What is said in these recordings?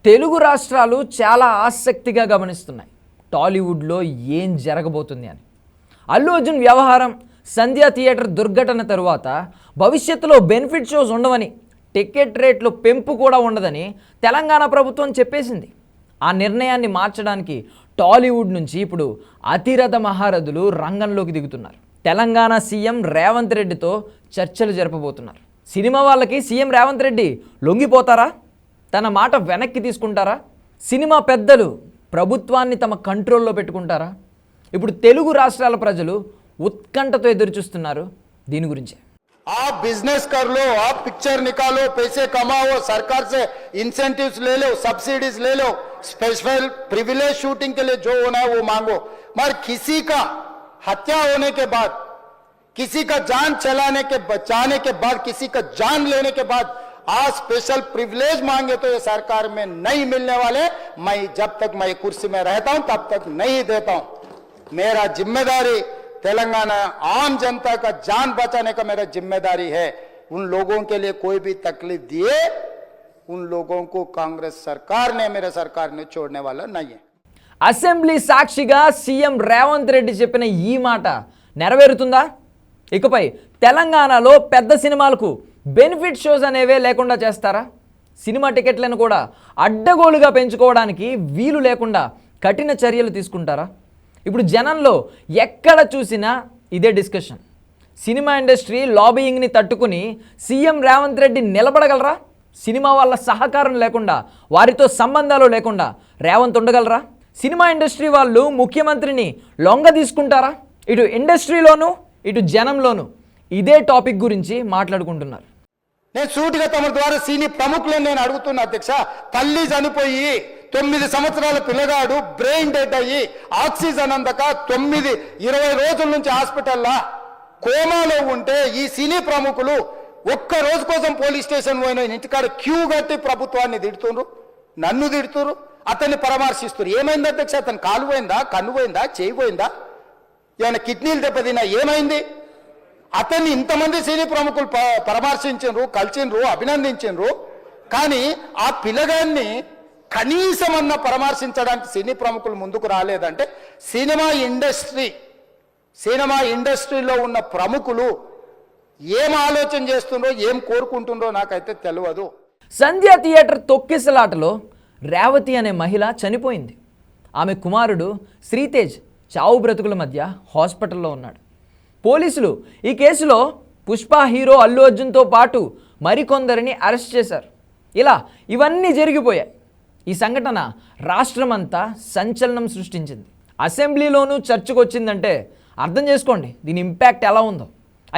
తెలుగు రాష్ట్రాలు చాలా ఆసక్తిగా గమనిస్తున్నాయి టాలీవుడ్లో ఏం జరగబోతుంది అని. అల్లు అర్జున్ వ్యవహారం, సంధ్యా థియేటర్ దుర్ఘటన తరువాత భవిష్యత్తులో బెనిఫిట్ షోస్ ఉండవని, టికెట్ రేట్లు పెంపు కూడా ఉండదని తెలంగాణ ప్రభుత్వం చెప్పేసింది. ఆ నిర్ణయాన్ని మార్చడానికి టాలీవుడ్ నుంచి ఇప్పుడు అతిరథ మహారథులు రంగంలోకి దిగుతున్నారు. తెలంగాణ సీఎం రేవంత్ రెడ్డితో చర్చలు జరపబోతున్నారు. సినిమా వాళ్ళకి సీఎం రేవంత్ రెడ్డి లొంగిపోతారా? తన మాట వెనక్కి తీసుకుంటారా? సినిమా పెద్దలు ప్రభుత్వాన్ని తమ కంట్రోల్లో పెట్టుకుంటారా? ఇప్పుడు తెలుగు రాష్ట్రాల ప్రజలు ఉత్కంఠతో ఎదురుచూస్తున్నారు దీని గురించే. आप बिजनेस कर लो, आप पिक्चर निकालो, पैसे कमाओ, सरकार से इंसेंटिव्स ले लो, सब्सिडीज ले लो, स्पेशल प्रिविलेज शूटिंग के लिए जो होना है वो मांगो, मगर किसी का हत्या होने के बाद, किसी का जान चलाने के बचाने के बाद, किसी का जान लेने के बाद आज स्पेशल प्रिविलेज मांगे तो ये सरकार में नहीं मिलने वाले. मैं जब तक मैं कुर्सी में रहता हूं तब तक नहीं देता हूं. मेरा जिम्मेदारी तेलंगाना आम जनता का जान बचाने का मेरा जिम्मेदारी है. उन लोगों के लिए कोई भी तकलीफ दिए उन लोगों को कांग्रेस सरकार ने, मेरे सरकार ने छोड़ने वाला नहीं है. అసెంబ్లీ సాక్షిగా సీఎం రేవంత్ రెడ్డి చెప్పిన ఈ మాట నెరవేరుతుందా? ఇకపై తెలంగాణలో పెద్ద సినిమాలకు బెనిఫిట్ షోస్ అనేవే లేకుండా చేస్తారా? సినిమా టికెట్లను కూడా అడ్డగోలుగా పెంచుకోవడానికి వీలు లేకుండా కఠిన చర్యలు తీసుకుంటారా? ఇప్పుడు జనంలో ఎక్కడ చూసినా ఇదే డిస్కషన్. సినిమా ఇండస్ట్రీ లాబియింగ్ని తట్టుకుని సీఎం రేవంత్ రెడ్డి నిలబడగలరా? సినిమా వాళ్ళ సహకారం లేకుండా, వారితో సంబంధాలు లేకుండా రేవంత్ ఉండగలరా? సినిమా ఇండస్ట్రీ వాళ్ళు ముఖ్యమంత్రిని లొంగ తీసుకుంటారా? ఇటు ఇండస్ట్రీలోనూ ఇటు జనంలోనూ ఇదే టాపిక్ గురించి మాట్లాడుకుంటున్నారు. నేను సూటిగా తమ ద్వారా సీని ప్రముఖులను నేను అడుగుతున్నా అధ్యక్ష. తల్లి చనిపోయి 9 సంవత్సరాల పిల్లగాడు బ్రెయిన్ డెడ్ అయ్యి ఆక్సిజన్ అందక 20 రోజుల నుంచి హాస్పిటల్లో కోమాలో ఉంటే ఈ సినీ ప్రముఖులు ఒక్క రోజు కోసం పోలీస్ స్టేషన్ పోయిన ఇంటికాడ క్యూ కట్టి ప్రభుత్వాన్ని తిడుతున్నారు, నన్ను తిడుతున్నారు, అతన్ని పరామర్శిస్తున్నారు. ఏమైంది అధ్యక్ష? అతను కాలు పోయిందా, కన్ను పోయిందా, చేయి పోయిందా, ఏమైనా కిడ్నీలు దెబ్బతిన్నా, ఏమైంది? అతన్ని ఇంతమంది సినీ ప్రముఖులు పరామర్శించారు, కలిసిండ్రు, అభినందించారు. కానీ ఆ పిల్లగాన్ని కనీసం అన్న పరామర్శించడానికి సినీ ప్రముఖులు ముందుకు రాలేదంటే సినిమా ఇండస్ట్రీలో ఉన్న ప్రముఖులు ఏం ఆలోచన చేస్తుండ్రో, ఏం కోరుకుంటుండ్రో నాకైతే తెలియదు. సంధ్యా థియేటర్ తొక్కిసలాటలో రేవతి అనే మహిళ చనిపోయింది. ఆమె కుమారుడు శ్రీతేజ్ చావు బ్రతుకుల మధ్య హాస్పిటల్లో ఉన్నాడు. పోలీసులు ఈ కేసులో పుష్ప హీరో అల్లు అర్జున్తో పాటు మరికొందరిని అరెస్ట్ చేశారు. ఇలా ఇవన్నీ జరిగిపోయాయి. ఈ సంఘటన రాష్ట్రమంతా సంచలనం సృష్టించింది. అసెంబ్లీలోనూ చర్చకు వచ్చిందంటే అర్థం చేసుకోండి దీని ఇంపాక్ట్ ఎలా ఉందో.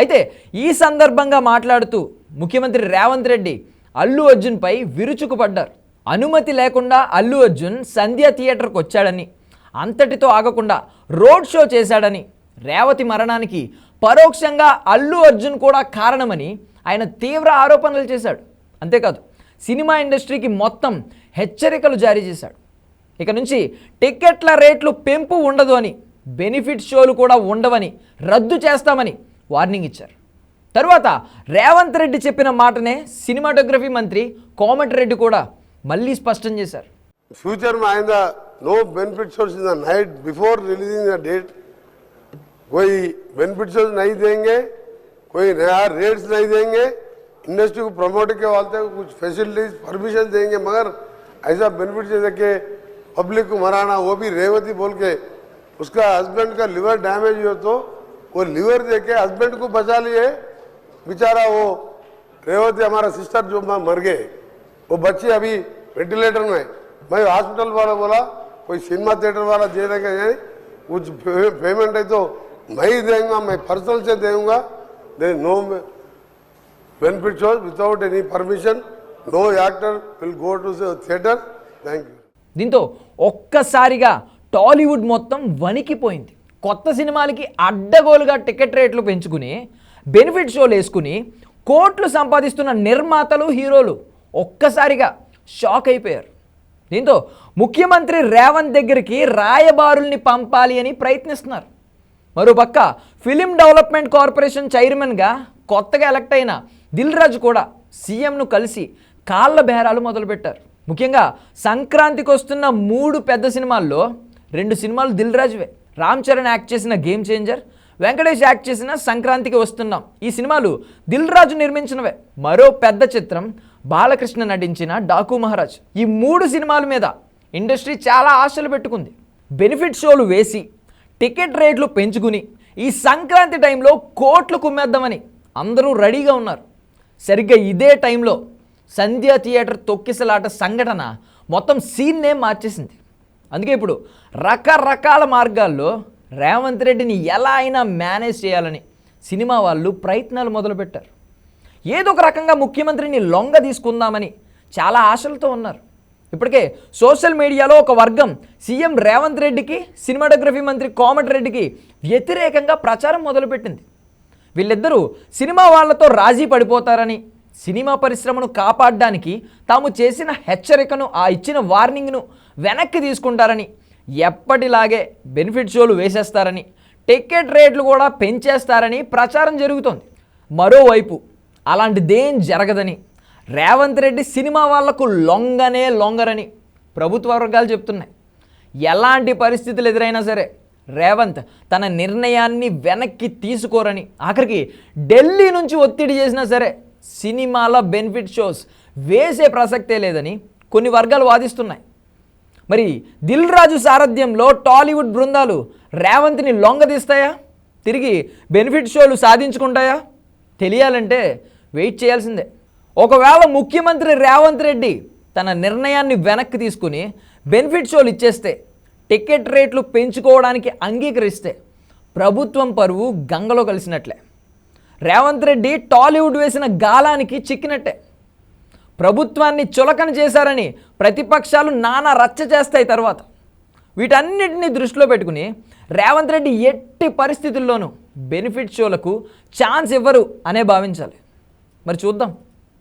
అయితే ఈ సందర్భంగా మాట్లాడుతూ ముఖ్యమంత్రి రేవంత్ రెడ్డి అల్లు అర్జున్పై విరుచుకుపడ్డారు. అనుమతి లేకుండా అల్లు అర్జున్ సంధ్యా థియేటర్కి వచ్చాడని, అంతటితో ఆగకుండా రోడ్ షో చేశాడని, రేవతి మరణానికి పరోక్షంగా అల్లు అర్జున్ కూడా కారణమని ఆయన తీవ్ర ఆరోపణలు చేశాడు. అంతేకాదు సినిమా ఇండస్ట్రీకి మొత్తం హెచ్చరికలు జారీ చేశాడు. ఇక నుంచి టికెట్ల రేట్లు పెంపు ఉండదు అని, బెనిఫిట్ షోలు కూడా ఉండవని, రద్దు చేస్తామని వార్నింగ్ ఇచ్చారు. తరువాత రేవంత్ రెడ్డి చెప్పిన మాటనే సినిమాటోగ్రఫీ మంత్రి కోమటిరెడ్డి కూడా మళ్ళీ స్పష్టం చేశారు. ఫ్యూచర్ में आइंदा no benefit shows in the night before releasing the date. कोई बेनिफिट शोज नहीं देंगे, कोई नया रेट्स नहीं देंगे, इंडस्ट्री को प्रमोट के वास्ते कुछ फैसिलिटीज परमिशन देंगे, मगर ऐसा बेनिफिट जैसे कि पब्लिक को मराना, वो भी रेवती बोल के उसका हस्बैंड का लिवर डैमेज हो तो वो लिवर दे के हस्बैंड को बचा लिए. बेचारा वो रेवती हमारा सिस्टर जो मर गए, वो बच्ची अभी वेंटिलेटर में. मैं हॉस्पिटल वाला बोला कोई सिनेमा थिएटर वाला दे देगा, कुछ पेमेंट है तो मैं ही देंगे, मैं पर्सनल से देऊंगा. No benefit shows without any permission, no actor will go to theatre. Thank you. దీంతో ఒక్కసారిగా టాలీవుడ్ మొత్తం వణికిపోయింది. కొత్త సినిమాలకి అడ్డగోలుగా టికెట్ రేట్లు పెంచుకుని, బెనిఫిట్ షోలు వేసుకుని కోట్లు సంపాదిస్తున్న నిర్మాతలు, హీరోలు ఒక్కసారిగా షాక్ అయిపోయారు. దీంతో ముఖ్యమంత్రి రేవంత్ దగ్గరికి రాయబారుల్ని పంపాలి అని ప్రయత్నిస్తున్నారు. మరోపక్క ఫిలిం డెవలప్మెంట్ కార్పొరేషన్ చైర్మన్గా కొత్తగా ఎలక్ట్ అయిన దిల్ రాజు కూడా సీఎంను కలిసి కాళ్ళ బేరాలు మొదలుపెట్టారు. ముఖ్యంగా సంక్రాంతికి వస్తున్న 3 పెద్ద సినిమాల్లో 2 సినిమాలు దిల్ రాజువే. రామ్ చరణ్ యాక్ట్ చేసిన గేమ్ చేంజర్, వెంకటేష్ యాక్ట్ చేసిన సంక్రాంతికి వస్తున్నాం. ఈ సినిమాలు దిల్ రాజు నిర్మించినవే. మరో పెద్ద చిత్రం బాలకృష్ణ నటించిన డాకు మహారాజ్. ఈ 3 సినిమాల మీద ఇండస్ట్రీ చాలా ఆశలు పెట్టుకుంది. బెనిఫిట్ షోలు వేసి టికెట్ రేట్లు పెంచుకుని ఈ సంక్రాంతి టైంలో కోట్లు కుమ్మేద్దామని అందరూ రెడీగా ఉన్నారు. సరిగ్గా ఇదే టైంలో సంధ్య థియేటర్ తొక్కిసలాట సంఘటన మొత్తం సీన్నే మార్చేసింది. అందుకే ఇప్పుడు రకరకాల మార్గాల్లో రేవంత్ రెడ్డిని ఎలా అయినా మేనేజ్ చేయాలని సినిమా వాళ్ళు ప్రయత్నాలు మొదలుపెట్టారు. ఏదో ఒక రకంగా ముఖ్యమంత్రిని లొంగ తీసుకుందామని చాలా ఆశలతో ఉన్నారు. ఇప్పటికే సోషల్ మీడియాలో ఒక వర్గం సీఎం రేవంత్ రెడ్డికి, సినిమాటోగ్రఫీ మంత్రి కోమటిరెడ్డికి వ్యతిరేకంగా ప్రచారం మొదలుపెట్టింది. వీళ్ళిద్దరూ సినిమా వాళ్లతో రాజీ పడిపోతారని, సినిమా పరిశ్రమను కాపాడడానికి తాము చేసిన హెచ్చరికను, ఆ ఇచ్చిన వార్నింగ్ను వెనక్కి తీసుకుంటారని, ఎప్పటిలాగే బెనిఫిట్ షోలు వేసేస్తారని, టికెట్ రేట్లు కూడా పెంచేస్తారని ప్రచారం జరుగుతోంది. మరోవైపు అలాంటిదేం జరగదని, రేవంత్ రెడ్డి సినిమా వాళ్లకు లొంగరని ప్రభుత్వ వర్గాలు చెప్తున్నాయి. ఎలాంటి పరిస్థితులు ఎదురైనా సరే రేవంత్ తన నిర్ణయాన్ని వెనక్కి తీసుకోరని, ఆఖరికి ఢిల్లీ నుంచి ఒత్తిడి చేసినా సరే సినిమాల బెనిఫిట్ షోస్ వేసే ప్రసక్తే లేదని కొన్ని వర్గాలు వాదిస్తున్నాయి. మరి దిల్ రాజు సారథ్యంలో టాలీవుడ్ బృందాలు రేవంత్ని లొంగదీస్తాయా? తిరిగి బెనిఫిట్ షోలు సాధించుకుంటాయా? తెలియాలంటే వెయిట్ చేయాల్సిందే. ఒకవేళ ముఖ్యమంత్రి రేవంత్ రెడ్డి తన నిర్ణయాన్ని వెనక్కి తీసుకుని బెనిఫిట్ షోలు ఇచ్చేస్తే, టికెట్ రేట్లు పెంచుకోవడానికి అంగీకరిస్తే ప్రభుత్వం పరువు గంగలో కలిసినట్లే. రేవంత్ రెడ్డి టాలీవుడ్ వేసిన గాలానికి చిక్కినట్టే. ప్రభుత్వాన్ని చులకన చేశారని ప్రతిపక్షాలు నానా రచ్చ చేస్తాయి తర్వాత. వీటన్నిటిని దృష్టిలో పెట్టుకుని రేవంత్ రెడ్డి ఎట్టి పరిస్థితుల్లోనూ బెనిఫిట్ షోలకు ఛాన్స్ ఇవ్వరు అనే భావించాలి. మరి చూద్దాం.